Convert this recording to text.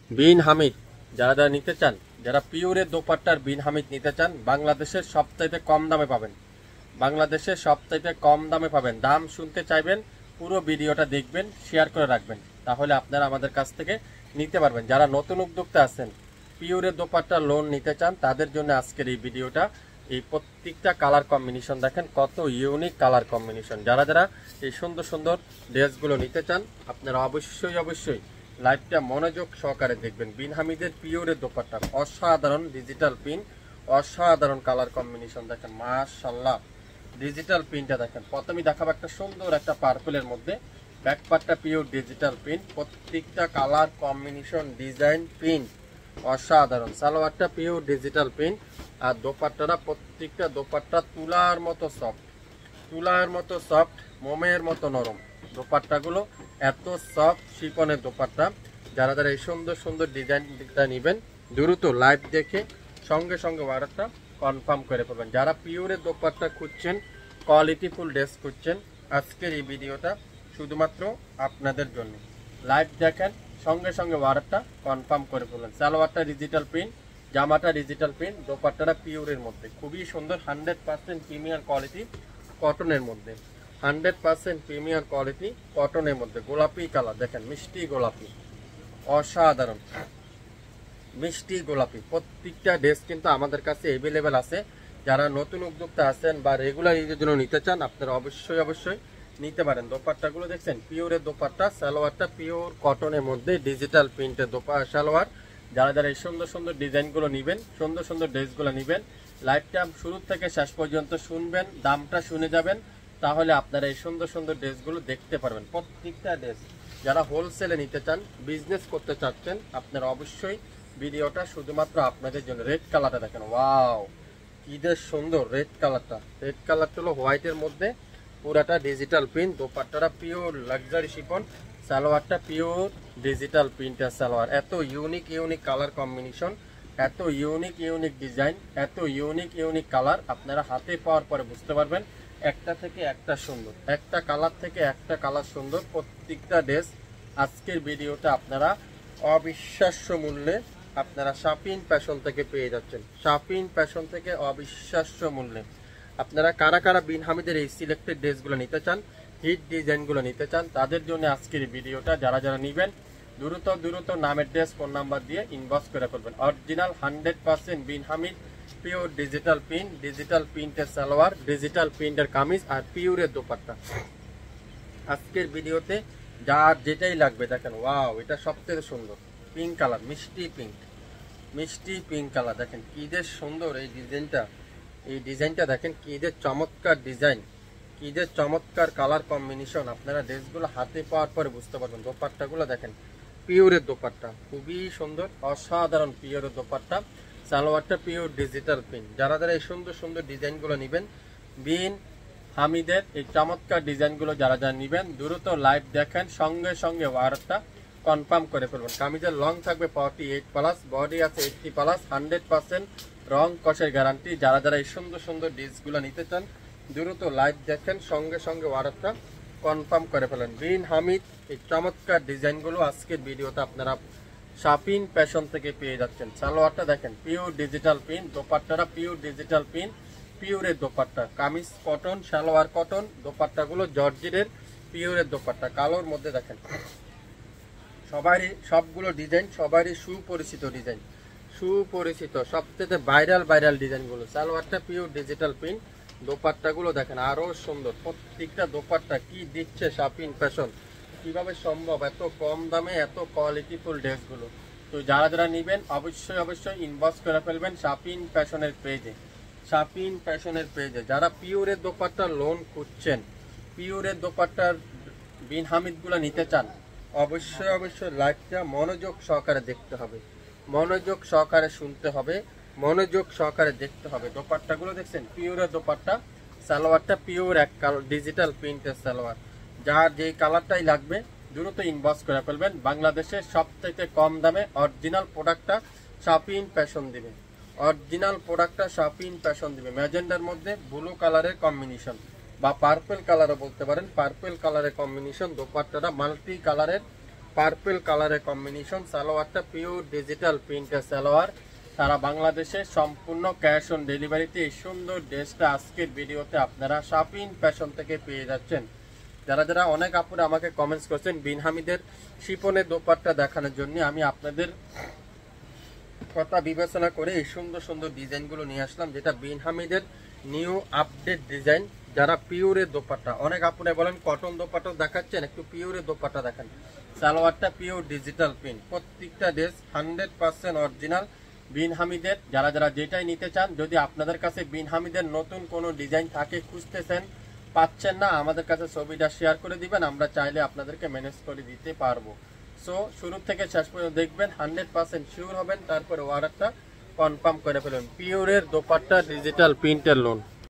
বিন হামিদ যারা যারা নিতে চান, যারা পিওরের দোপাট্টার বিন হামিদ নিতে চান, বাংলাদেশের সবচাইতে কম দামে পাবেন। বাংলাদেশের সবচাইতে কম দামে পাবেন। দাম শুনতে চাইবেন, পুরো ভিডিওটা দেখবেন, শেয়ার করে রাখবেন, তাহলে আপনারা আমাদের কাছ থেকে নিতে পারবেন। যারা নতুন উদ্যোক্তা আছেন, পিওরের দোপাট্টার লোন নিতে চান, তাদের জন্য আজকের এই ভিডিওটা। এই প্রত্যেকটা কালার কম্বিনেশন দেখেন, কত ইউনিক কালার কম্বিনেশন। যারা যারা এই সুন্দর সুন্দর ড্রেসগুলো নিতে চান, আপনারা অবশ্যই লাইভটা মনোযোগ সহকারে দেখবেন। বিন হামিদের পিওরের দোপাট্টা, অসাধারণ ডিজিটাল প্রিন্ট, অসাধারণ কালার কম্বিনেশন দেখেন, মাশাআল্লাহ। ডিজিটাল প্রিন্টটা দেখেন, প্রথমেই দেখাবো একটা সুন্দর একটা পার্পলের মধ্যে, ব্যাকপার্টটা পিওর ডিজিটাল প্রিন্ট, প্রত্যেকটা কালার কম্বিনেশন ডিজাইন প্রিন্ট অসাধারণ। সালোয়ারটা পিওর ডিজিটাল প্রিন্ট, আর দোপাট্টাটা প্রত্যেকটা দোপাট্টা তুলার মতো সফট, তুলার মতো সফট, মোমের মতো নরম। দোপাট্টাগুলো এত সফট শিপনের দোপাট্টা। যারা যারা এই সুন্দর সুন্দর ডিজাইনটা নেবেন, দ্রুত লাইভ দেখে সঙ্গে সঙ্গে অর্ডারটা কনফার্ম করে পাবেন। যারা পিওরের দোপাট্টা খুঁজছেন, কোয়ালিটিফুল ড্রেস খুঁজছেন, আজকের এই ভিডিওটা শুধুমাত্র আপনাদের জন্য। লাইভ দেখেন, সঙ্গে সঙ্গে অর্ডারটা কনফার্ম করে ফেলবেন। সালোয়ারটা ডিজিটাল প্রিন্ট, জামাটা ডিজিটাল প্রিন্ট, দোপাট্টাটা পিওরের মধ্যে, খুবই সুন্দর। 100% প্রিমিয়ার কোয়ালিটি কটনের মধ্যে, 100% প্রিমিয়ার কোয়ালিটি কটনের মধ্যে। গোলাপি কালার দেখেন, মিষ্টি গোলাপি, অসাধারণ মিষ্টি গোলাপি। প্রত্যেকটা ড্রেস কিন্তু আমাদের কাছে অ্যাভেলেবেল আছে। যারা নতুন উদ্যোক্তা আছেন বা রেগুলার ইউজের জন্য নিতে চান, আপনারা অবশ্যই নিতে পারেন। দোপাট্টাগুলো দেখছেন, পিওরের দোপাট্টা। সালোয়ারটা পিওর কটনের মধ্যে ডিজিটাল প্রিন্টের সালোয়ার। যারা যারা এই সুন্দর সুন্দর ডিজাইনগুলো নেবেন, সুন্দর সুন্দর ড্রেসগুলো নেবেন, লাইভটা শুরু থেকে শেষ পর্যন্ত শুনবেন, দামটা শুনে যাবেন, তাহলে আপনারা এই সুন্দর সুন্দর ড্রেসগুলো দেখতে পারবেন। প্রত্যেকটা ড্রেস যারা হোলসেলে নিতে চান, বিজনেস করতে চাচ্ছেন, আপনারা অবশ্যই ভিডিওটা শুধুমাত্র আপনাদের জন্য। রেড কালারটা দেখেন, ওয়াও কি যে সুন্দর রেড কালারটা। রেড কালারটা হলো হোয়াইটের মধ্যে, পুরাটা ডিজিটাল প্রিন্ট। দোপাট্টাটা পিওর লাক্সারি শিফন, সালোয়ারটা পিওর ডিজিটাল প্রিন্টের সালোয়ার। এত ইউনিক কালার কম্বিনেশন, এত ইউনিক ডিজাইন, এত ইউনিক কালার, আপনারা হাতে পাওয়ার পরে বুঝতে পারবেন একটা থেকে একটা সুন্দর, একটা কালার থেকে একটা কালার সুন্দর। প্রত্যেকটা ড্রেস আজকের ভিডিওটা আপনারা অবিশ্বাস্য মূল্যে আপনারা শাপিন ফ্যাশন থেকে পেয়ে যাচ্ছেন। শাপিন ফ্যাশন থেকে অবিশ্বাস্য মূল্যে। আপনারা কারা কারা বিন হামিদের এই সিলেক্টেড ড্রেসগুলো নিতে চান, হিট ডিজাইনগুলো নিতে চান, তাদের জন্য আজকের ভিডিওটা। যারা যারা নেবেন, দ্রুত নামের ড্রেস, ফোন নাম্বার দিয়ে ইনবক্স করে ফেলবেন। Original 100% Bin Hamid pure digital print, digital প্রিন্টের সালোয়ার, ডিজিটাল প্রিন্টের কামিজ, আর পিওরের দোপাট্টা। আজকের ভিডিওতে যার যেটাই লাগবে দেখেন, ওয়াও এটা সবথেকে সুন্দর পিঙ্ক কালার, মিষ্টি পিঙ্ক কালার। দেখেন কি যে সুন্দর এই ডিজাইনটা, এই ডিজাইনটা দেখেন কি যে চমৎকার ডিজাইন, কি যে চমৎকার কালার কম্বিনেশন। আপনারা ড্রেসগুলো হাতে পাওয়ার পরে বুঝতে পারবেন। দোপাট্টাগুলো দেখেন, পিওরের দোপাট্টা, খুবই সুন্দর, অসাধারণ পিওরের দোপাট্টা। সালোয়ারটা পিওর ডিজিটাল প্রিন্ট। যারা যারা এই সুন্দর সুন্দর ডিজাইনগুলো নেবেন, বিন হামিদের এই চমৎকার ডিজাইনগুলো যারা যারা নেবেন, দ্রুত লাইভ দেখেন, সঙ্গে সঙ্গে অর্ডারটা কনফার্ম করে ফেলবেন। কামিজের লং থাকবে 48+, বডি আছে 80+, 100% রং কষের গ্যারান্টি। যারা যারা এই সুন্দর সুন্দর ড্রেসগুলো নিতে চান, দ্রুত লাইভ দেখেন, সঙ্গে সঙ্গে অর্ডারটা কনফার্ম করে ফেলেন। বিন হামিদ এই চমৎকার ডিজাইনগুলো আজকের ভিডিওতে আপনারা শাপিন ফ্যাশন থেকে পেয়ে যাচ্ছেন। সালোয়ারটা দেখেন পিওর ডিজিটাল প্রিন্ট, দোপাট্টাটা পিওর ডিজিটাল প্রিন্ট, পিওরের দোপাট্টা। কামিজ কটন, সালোয়ার কটন, দোপাট্টাগুলো জর্জেটের পিওরের দোপাট্টা। কালোর মধ্যে দেখেন, সবারই সবগুলো ডিজাইন সবারই সুপরিচিত ডিজাইন, সুপরিচিত সবচেয়ে ভাইরাল ডিজাইনগুলো। সালোয়ারটা পিওর ডিজিটাল প্রিন্ট, দোপাট্টাগুলো দেখেন আরো সুন্দর। প্রত্যেকটা দোপাট্টা কি দিচ্ছে শাপিন ফ্যাশন, কিভাবে সম্ভব এত কম দামে এত কোয়ালিটিফুল ড্রেসগুলো। তো যারা যারা নেবেন, অবশ্যই ইনবক্স করে ফেলবেন শাপিন ফ্যাশনের পেজে, শাপিন ফ্যাশনের পেজে। যারা পিওরের দোপাট্টার লোন খুঁজছেন, পিওরের দোপাট্টার বিন হামিদগুলো নিতে চান, অবশ্যই লাইভটা মনোযোগ সহকারে দেখতে হবে, মনোযোগ সহকারে শুনতে হবে, মনোযোগ সহকারে দেখতে হবে। দোপাট্টাগুলো দেখছেন, পিওরের দোপাট্টা। সালোয়ারটা পিওর এক কালার ডিজিটাল প্রিন্টের সালোয়ার। যার যেই কালারটাই লাগবে দ্রুত ইনবক্স করে ফেলবেন। বাংলাদেশের সবথেকে কম দামে অরিজিনাল প্রোডাক্টটা শাপিন ফ্যাশন দিবে, অরিজিনাল প্রোডাক্টটা শাপিন ফ্যাশন দিবে। ম্যাজেন্ডার মধ্যে ব্লু কালারের কম্বিনেশন, বা পার্পল কালারও বলতে পারেন, পার্পল কালারের কম্বিনেশন। দোপাট্টাটা মাল্টি কালারের পার্পল কালারের কম্বিনেশন। সালোয়ারটা পিওর ডিজিটাল প্রিন্টের সালোয়ার। সারা বাংলাদেশে সম্পূর্ণ ক্যাশ অন ডেলিভারিতে এই সুন্দর ড্রেসটা আজকের ভিডিওতে আপনারা শাপিন ফ্যাশন থেকে পেয়ে যাচ্ছেন। যারা যারা অনেক আপুরা আমাকে কমেন্টস করছেন বিন হামিদের শিপনের দোপাট্টা দেখানোর জন্য, আমি আপনাদের কথা বিবেচনা করে এই সুন্দর সুন্দর ডিজাইনগুলো নিয়ে আসলাম, যেটা বিন হামিদের নিউ আপডেট ডিজাইন। যারা পিওরের দোপাট্টা, অনেক আপুরা বলেন কটন দোপাট্টা দেখাচ্ছেন, একটু পিওরের দোপাট্টা দেখান। সালোয়ারটা পিওর ডিজিটাল প্রিন্ট, প্রত্যেকটা ড্রেস 100% অরিজিনাল বিন হামিদের। যারা যারা যেটাই নিতে চান, যদি আপনাদের কাছে বিন হামিদের নতুন কোনো ডিজাইন থাকে, খুঁজতেছেন পাচ্ছেন না, আমাদের কাছে ছবিটা শেয়ার করে দিবেন, আমরা চাইলে আপনাদেরকে ম্যানেজ করে দিতে পারবো। সো শুরু থেকে শেষ পর্যন্ত দেখবেন, 100% শিওর হবেন, তারপরে অর্ডারটা কনফার্ম করে ফেলুন। পিওরের দোপাট্টা ডিজিটাল প্রিন্টের লোন।